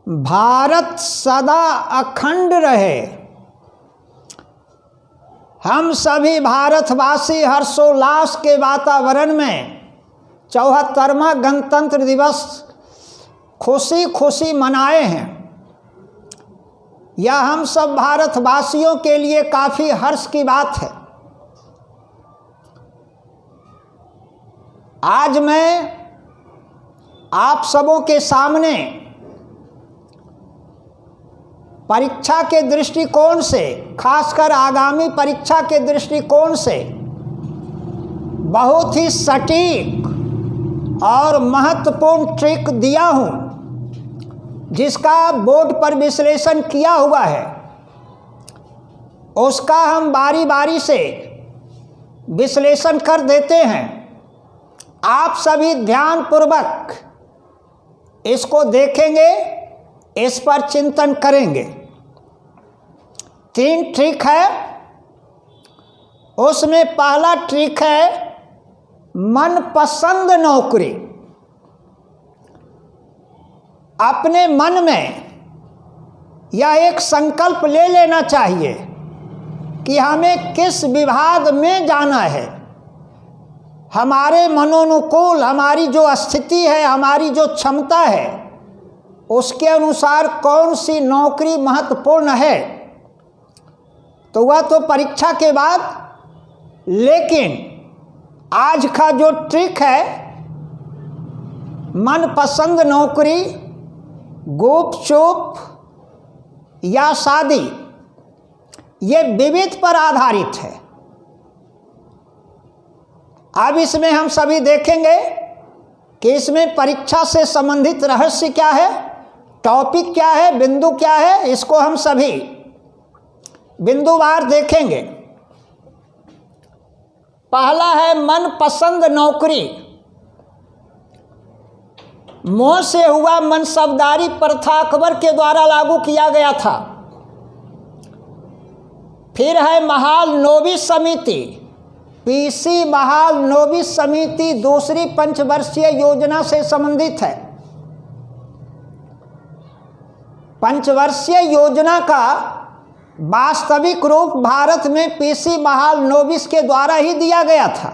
भारत सदा अखंड रहे। हम सभी भारतवासी हर्षोल्लास के वातावरण में 74वां गणतंत्र दिवस खुशी खुशी मनाए हैं। यह हम सब भारतवासियों के लिए काफ़ी हर्ष की बात है। आज मैं आप सबों के सामने परीक्षा के दृष्टिकोण से, खासकर आगामी परीक्षा के दृष्टिकोण से बहुत ही सटीक और महत्वपूर्ण ट्रिक दिया हूँ, जिसका बोर्ड पर विश्लेषण किया हुआ है। उसका हम बारी बारी से विश्लेषण कर देते हैं। आप सभी ध्यानपूर्वक इसको देखेंगे, इस पर चिंतन करेंगे। 3 ट्रिक है। उसमें पहला ट्रिक है मनपसंद नौकरी। अपने मन में यह एक संकल्प ले लेना चाहिए कि हमें किस विभाग में जाना है। हमारे मनोनुकूल हमारी जो स्थिति है, हमारी जो क्षमता है, उसके अनुसार कौन सी नौकरी महत्वपूर्ण है, तो वह तो परीक्षा के बाद। लेकिन आज का जो ट्रिक है, मनपसंद नौकरी, गुपचुप या शादी, ये विविध पर आधारित है। अब इसमें हम सभी देखेंगे कि इसमें परीक्षा से संबंधित रहस्य क्या है, टॉपिक क्या है, बिंदु क्या है, इसको हम सभी बिंदुवार देखेंगे। पहला है मनपसंद नौकरी। मोह से हुआ मनसबदारी प्रथा अकबर के द्वारा लागू किया गया था। फिर है महालनोबिस समिति। पीसी महालनोबिस समिति दूसरी पंचवर्षीय योजना से संबंधित है। पंचवर्षीय योजना का वास्तविक रूप भारत में पीसी महालनोबिस के द्वारा ही दिया गया था।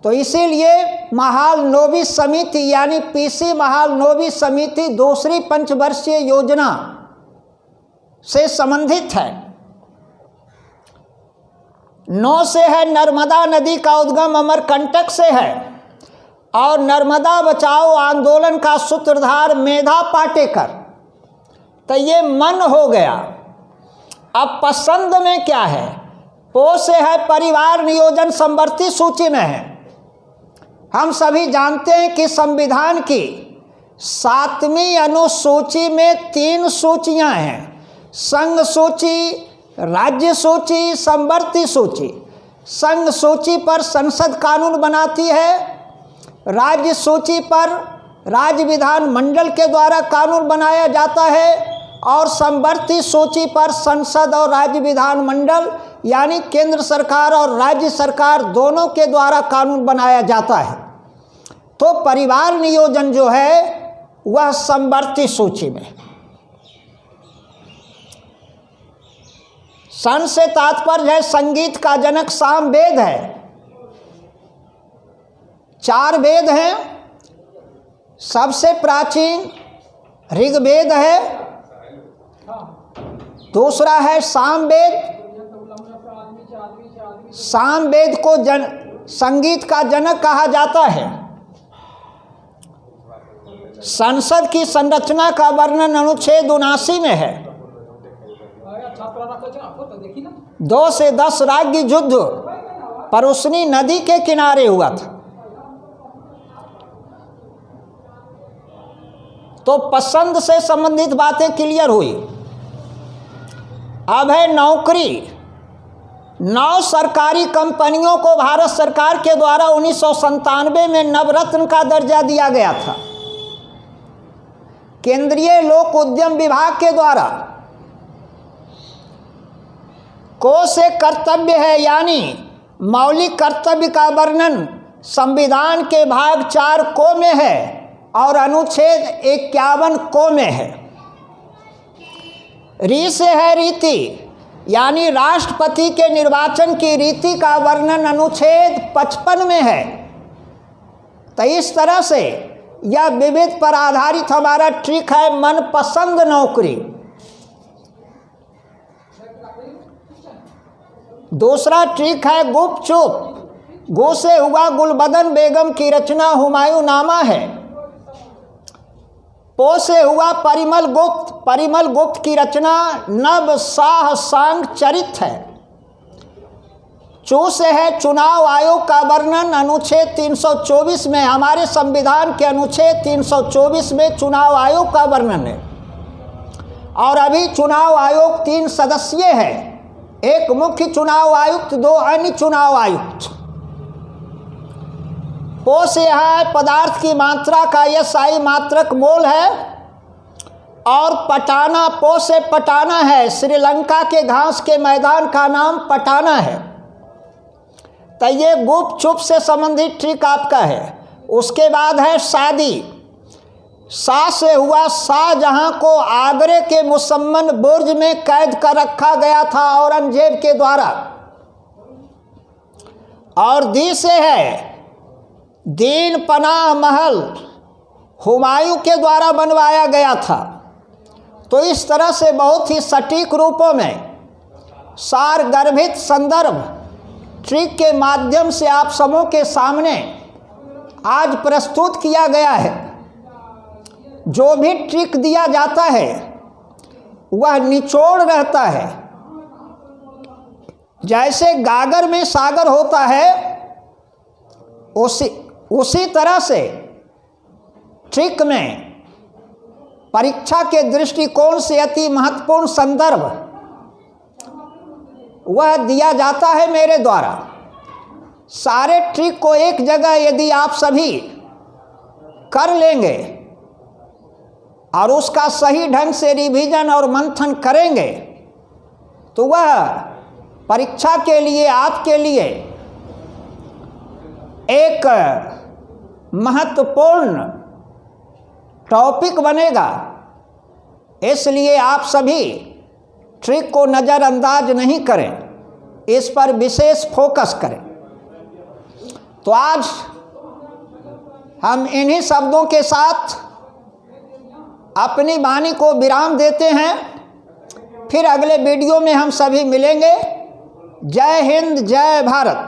तो इसीलिए महालनोबिस समिति यानी पीसी महालनोबिस समिति दूसरी पंचवर्षीय योजना से संबंधित है। 9 से है नर्मदा नदी का उद्गम अमरकंटक से है और नर्मदा बचाओ आंदोलन का सूत्रधार मेधा पाटेकर। तो ये मन हो गया। अब पसंद में क्या है? पो से है परिवार नियोजन समवर्ती सूची में है। हम सभी जानते हैं कि संविधान की 7वीं अनुसूची में 3 सूचियां हैं: संघ सूची, राज्य सूची, समवर्ती सूची। संघ सूची पर संसद कानून बनाती है, राज्य सूची पर राज्य विधान मंडल के द्वारा कानून बनाया जाता है और समवर्ती सूची पर संसद और राज्य विधान मंडल यानी केंद्र सरकार और राज्य सरकार दोनों के द्वारा कानून बनाया जाता है। तो परिवार नियोजन जो है वह समवर्ती सूची में। सन से तात्पर्य है संगीत का जनक सामवेद है। 4 वेद हैं। सबसे प्राचीन ऋग्वेद है, दूसरा है सामवेद। सामवेद को संगीत का जनक कहा जाता है। संसद की संरचना का वर्णन अनुच्छेद 79 में है। 2 से 10 राज्य युद्ध परुसनी नदी के किनारे हुआ था। तो पसंद से संबंधित बातें क्लियर हुई। अब है नौकरी। 9 सरकारी कंपनियों को भारत सरकार के द्वारा 1997 में नवरत्न का दर्जा दिया गया था। केंद्रीय लोक उद्यम विभाग के द्वारा को से कर्तव्य है यानी मौलिक कर्तव्य का वर्णन संविधान के भाग 4 को में है और अनुच्छेद 51 को में है। री से है रीति, यानी राष्ट्रपति के निर्वाचन की रीति का वर्णन अनुच्छेद 55 में है। तो इस तरह से यह विविध पर आधारित हमारा ट्रिक है मनपसंद नौकरी। दूसरा ट्रिक है गुपचुप। गो से हुआ गुलबदन बेगम की रचना हुमायूं नामा है। पो से हुआ परिमल गुप्त। परिमल गुप्त की रचना नव शाह सांग चरित है। चू से है चुनाव आयोग का वर्णन अनुच्छेद 324 में। हमारे संविधान के अनुच्छेद 324 में चुनाव आयोग का वर्णन है। और अभी चुनाव आयोग 3 सदस्यीय है, एक मुख्य चुनाव आयुक्त, 2 अन्य चुनाव आयुक्त। पो से है पदार्थ की मात्रा का SI मात्रक मोल है। और पटाना, पो से पटाना है, श्रीलंका के घास के मैदान का नाम पटाना है। तो ये गुपचुप से संबंधित ट्रिक आपका है। उसके बाद है शादी। शाह से हुआ शाहजहां को आगरे के मुसम्मन बुर्ज में कैद कर रखा गया था औरंगजेब के द्वारा। और दी से है दीन पनाह महल, हुमायूं के द्वारा बनवाया गया था। तो इस तरह से बहुत ही सटीक रूपों में सार गर्भित संदर्भ ट्रिक के माध्यम से आप सबों के सामने आज प्रस्तुत किया गया है। जो भी ट्रिक दिया जाता है वह निचोड़ रहता है। जैसे गागर में सागर होता है उसी तरह से ट्रिक में परीक्षा के दृष्टिकोण से अति महत्वपूर्ण संदर्भ वह दिया जाता है मेरे द्वारा। सारे ट्रिक को एक जगह यदि आप सभी कर लेंगे और उसका सही ढंग से रिवीजन और मंथन करेंगे तो वह परीक्षा के लिए आपके लिए एक महत्वपूर्ण टॉपिक बनेगा। इसलिए आप सभी ट्रिक को नज़रअंदाज नहीं करें, इस पर विशेष फोकस करें। तो आज हम इन्हीं शब्दों के साथ अपनी वाणी को विराम देते हैं। फिर अगले वीडियो में हम सभी मिलेंगे। जय हिंद, जय भारत।